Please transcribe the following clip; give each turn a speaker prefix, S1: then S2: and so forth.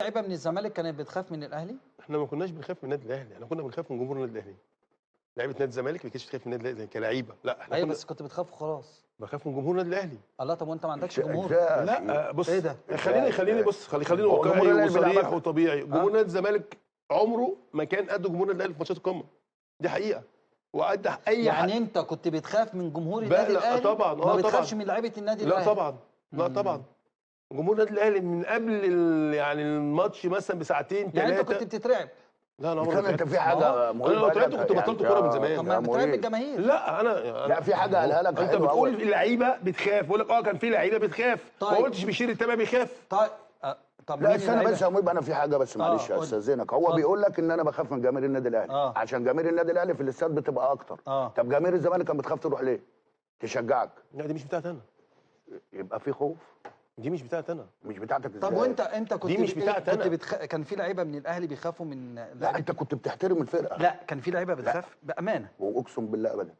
S1: لعيبه من الزمالك كانت بتخاف من الاهلي؟
S2: احنا ما كناش بنخاف من النادي الاهلي، احنا كنا بنخاف من جمهور النادي الاهلي. لعيبه نادي الزمالك ما كانتش بتخاف من النادي الاهلي كلعيبه، لا احنا
S1: ايوه
S2: كنا
S1: بس كنت بتخاف وخلاص.
S2: بخاف من جمهور النادي الاهلي.
S1: الله، طب وانت ما عندكش جمهور؟
S2: لا بص،
S1: ايه ده؟
S2: خليني بص، خليني
S3: هو جمهور
S2: واقعي
S3: الأهلي
S2: وصريح
S3: بيلعب
S2: وطبيعي. جمهور نادي الزمالك عمره ما كان قد جمهور النادي الاهلي في ماتشات القمه، دي حقيقه. وقد اي حد.
S1: يعني انت كنت بتخاف من جمهور
S2: بقى
S1: النادي
S2: لا
S1: الاهلي؟
S2: طبعا،
S1: ما بتخافش
S2: طبعا.
S1: من لعيبه النادي
S2: لا
S1: الاهلي؟
S2: طبعا، لا طبعا. جمهور النادي الاهلي من قبل يعني الماتش مثلا بساعتين
S1: يعني انت كنت
S2: ثلاثه.
S1: بتترعب؟
S2: لا انا عمري
S3: كان
S2: ما
S3: انت
S2: تعبت.
S3: في حاجه
S2: انا لو تعبت كنت بطلت كوره من
S1: طب
S2: زمان.
S1: ما بتترعب
S3: مريض.
S1: بالجماهير؟
S2: لا انا
S3: لا في حاجه قالها لك
S2: انت
S3: حلوة
S2: بتقول
S3: أوي.
S2: اللعيبه بتخاف، بقول لك كان في لعيبه بتخاف.
S1: طيب.
S2: ما قلتش بشير التبع بيخاف.
S1: طيب طب
S3: لا
S1: مين
S3: استنى
S1: اللعيبة؟
S3: بس يا مهيب، انا في حاجه بس معلش
S1: قول.
S3: استاذنك. هو
S1: اتفضل.
S3: بيقول لك ان انا بخاف من جماهير النادي الاهلي عشان جماهير النادي الاهلي في الاستاد بتبقى اكتر. طب جماهير الزمالك كانت بتخاف تروح ليه؟ تشجعك.
S2: لا دي مش بتاعتي انا.
S3: يبقى في خوف.
S2: دي مش بتاعتي انا.
S3: مش بتاعتك ازاي؟
S1: طب وانت كنت
S2: دي مش بتاعتي انا.
S1: كان في لعيبه من الاهلي بيخافوا من
S3: لا انت كنت بتحترم الفرقه.
S1: لا كان في لعيبه بتخاف بامانه.
S3: واقسم بالله ابدا.